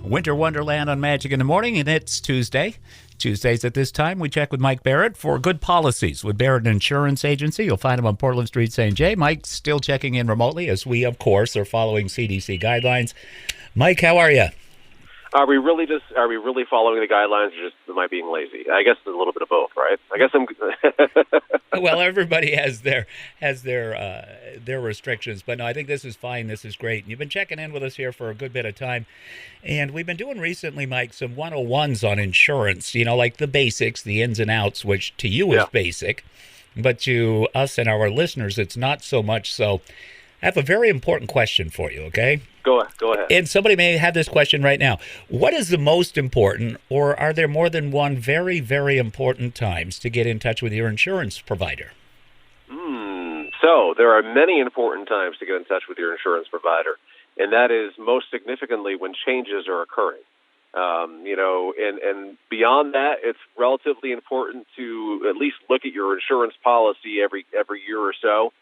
Winter Wonderland on Magic in the Morning, and it's Tuesday. Tuesdays at this time, we check with Mike Barrett for good policies with Barrett Insurance Agency. You'll find him on Portland Street, St. Jay. Mike's still checking in remotely as we, of course, are following CDC guidelines. Mike, how are you? Are we really following the guidelines, or just am I being lazy? I guess a little bit of both, right? I guess I'm. Well, everybody has their restrictions, but no, I think this is fine. This is great. You've been checking in with us here for a good bit of time, and we've been doing recently, Mike, some 101s on insurance. You know, like the basics, the ins and outs, which to you is basic, but to us and our listeners, it's not so much. So, I have a very important question for you. Okay. Go ahead. And somebody may have this question right now. What is the most important, or are there more than one very, very important times to get in touch with your insurance provider? So there are many important times to get in touch with your insurance provider, and that is most significantly when changes are occurring. And beyond that, it's relatively important to at least look at your insurance policy every year or so.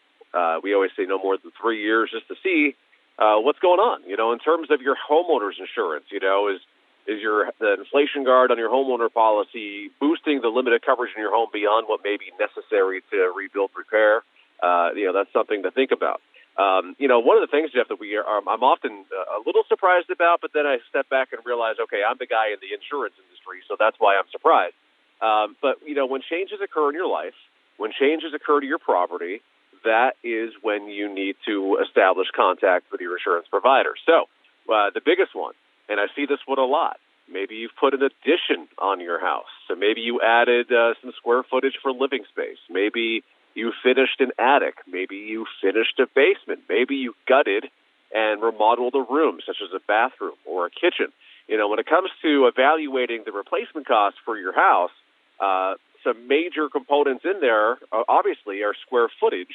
We always say no more than 3 years, just to see what's going on. You know, in terms of your homeowner's insurance, you know, is the inflation guard on your homeowner policy boosting the limited coverage in your home beyond what may be necessary to rebuild, repair? That's something to think about. One of the things, Jeff, that I'm often a little surprised about, but then I step back and realize, okay, I'm the guy in the insurance industry, so that's why I'm surprised. But when changes occur in your life, when changes occur to your property, that is when you need to establish contact with your insurance provider. So the biggest one, and I see this one a lot, maybe you've put an addition on your house. So maybe you added some square footage for living space. Maybe you finished an attic. Maybe you finished a basement. Maybe you gutted and remodeled a room, such as a bathroom or a kitchen. When it comes to evaluating the replacement cost for your house, some major components in there, obviously, are square footage,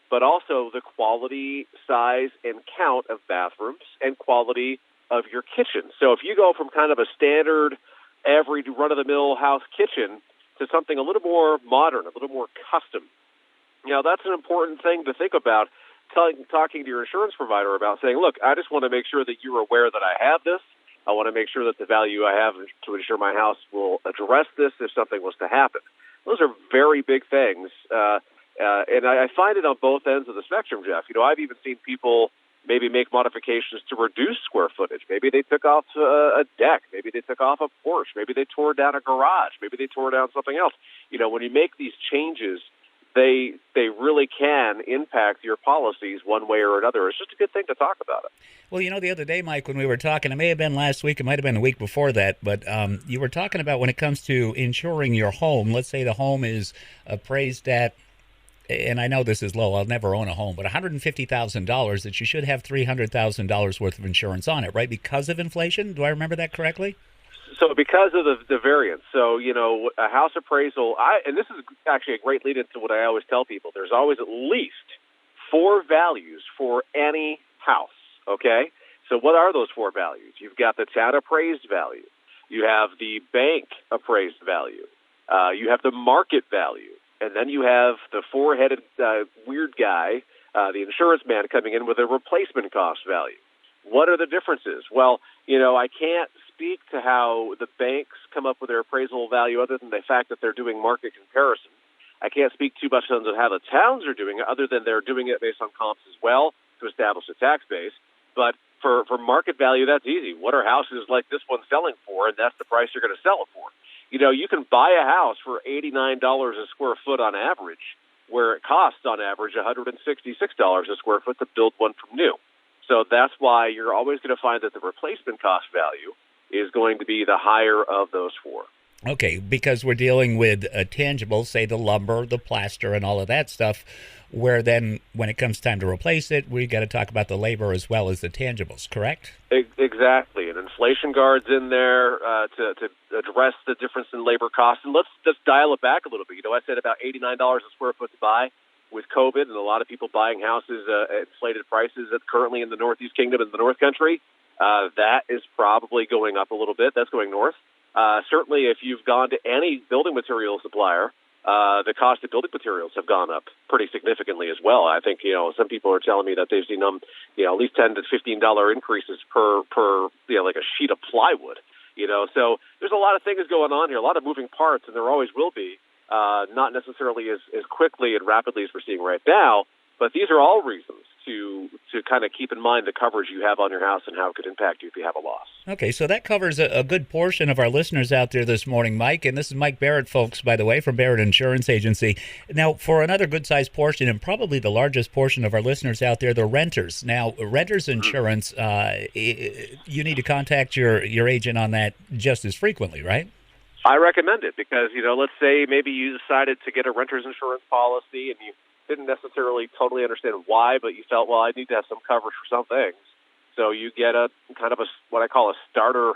but also the quality, size, and count of bathrooms and quality of your kitchen. So if you go from kind of a standard, every run-of-the-mill house kitchen to something a little more modern, a little more custom, that's an important thing to think about, talking to your insurance provider about, saying, look, I just want to make sure that you're aware that I have this. I want to make sure that the value I have to insure my house will address this if something was to happen. Those are very big things, and I find it on both ends of the spectrum, Jeff. I've even seen people maybe make modifications to reduce square footage. Maybe they took off a deck. Maybe they took off a porch. Maybe they tore down a garage. Maybe they tore down something else. When you make these changes, they really can impact your policies one way or another. It's just a good thing to talk about it. Well, the other day, Mike, when we were talking, it may have been last week, it might have been the week before that, but you were talking about when it comes to insuring your home, let's say the home is appraised at, and I know this is low, I'll never own a home, but $150,000, that you should have $300,000 worth of insurance on it, right? Because of inflation? Do I remember that correctly? So because of the variance, so, a house appraisal, and this is actually a great lead into what I always tell people, there's always at least 4 values for any house, okay? So what are those 4 values? You've got the town appraised value. You have the bank appraised value. You have the market value. And then you have the 4-headed weird guy, the insurance man, coming in with a replacement cost value. What are the differences? Well, I can't speak to how the banks come up with their appraisal value other than the fact that they're doing market comparison. I can't speak too much on how the towns are doing it other than they're doing it based on comps as well to establish a tax base. But for market value, that's easy. What are houses like this one selling for? And that's the price you're going to sell it for. You can buy a house for $89 a square foot on average, where it costs on average $166 a square foot to build one from new. So that's why you're always going to find that the replacement cost value is going to be the higher of those 4. Okay, because we're dealing with tangibles, say the lumber, the plaster, and all of that stuff, where then when it comes time to replace it, we got to talk about the labor as well as the tangibles, correct? Exactly, and inflation guard's in there to address the difference in labor costs. And let's dial it back a little bit. I said about $89 a square foot to buy with COVID, and a lot of people buying houses at inflated prices currently in the Northeast Kingdom and the North Country. That is probably going up a little bit. That's going north. Certainly, if you've gone to any building material supplier, The cost of building materials have gone up pretty significantly as well. I think, some people are telling me that they've seen at least $10 to $15 increases per like a sheet of plywood. So there's a lot of things going on here, a lot of moving parts, and there always will be. Not necessarily as quickly and rapidly as we're seeing right now, but these are all reasons to kind of keep in mind the coverage you have on your house and how it could impact you if you have a loss. Okay, so that covers a good portion of our listeners out there this morning, Mike. And this is Mike Barrett, folks, by the way, from Barrett Insurance Agency. Now, for another good-sized portion, and probably the largest portion of our listeners out there, the renters. Now, renters insurance, you need to contact your agent on that just as frequently, right? I recommend it because, let's say maybe you decided to get a renter's insurance policy and you didn't necessarily totally understand why, but you felt, well, I need to have some coverage for some things. So you get a kind of what I call a starter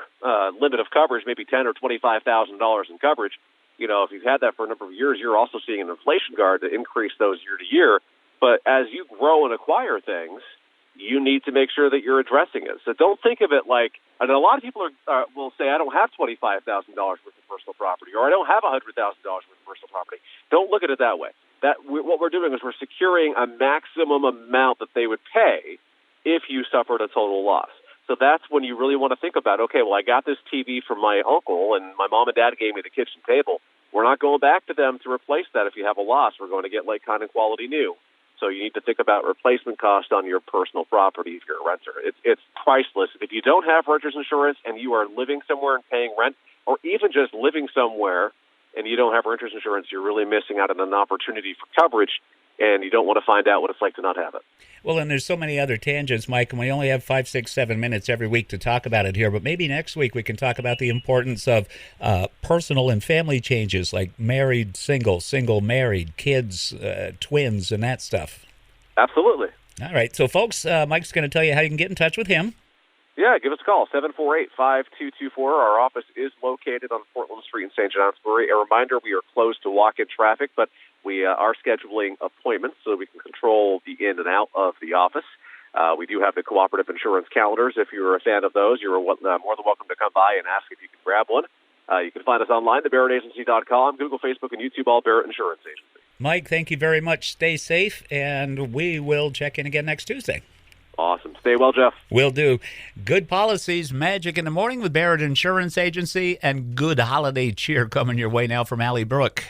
limit of coverage, maybe $10,000 or $25,000 in coverage. If you've had that for a number of years, you're also seeing an inflation guard to increase those year to year. But as you grow and acquire things, you need to make sure that you're addressing it. So don't think of it like, and a lot of people will say, I don't have $25,000 worth of personal property, or I don't have $100,000 worth of personal property. Don't look at it that way. What we're doing is we're securing a maximum amount that they would pay if you suffered a total loss. So that's when you really want to think about, okay, well, I got this TV from my uncle, and my mom and dad gave me the kitchen table. We're not going back to them to replace that if you have a loss. We're going to get like kind of quality new. So you need to think about replacement cost on your personal property if you're a renter. It's priceless. If you don't have renter's insurance and you are living somewhere and paying rent, or even just living somewhere and you don't have renter's insurance, you're really missing out on an opportunity for coverage, and you don't want to find out what it's like to not have it. Well, and there's so many other tangents, Mike, and we only have 5, 6, 7 minutes every week to talk about it here. But maybe next week we can talk about the importance of personal and family changes, like married, single, married, kids, twins, and that stuff. Absolutely. All right. So, folks, Mike's going to tell you how you can get in touch with him. Yeah, give us a call, 748-5224. Our office is located on Portland Street in St. Johnsbury. A reminder, we are closed to walk-in traffic, but we are scheduling appointments so we can control the in and out of the office. We do have the cooperative insurance calendars. If you're a fan of those, you're more than welcome to come by and ask if you can grab one. You can find us online, thebarrettagency.com, Google, Facebook, and YouTube, all Barrett Insurance Agency. Mike, thank you very much. Stay safe, and we will check in again next Tuesday. Awesome. Stay well, Jeff. Will do. Good policies, magic in the morning with Barrett Insurance Agency, and good holiday cheer coming your way now from Allie Brooke.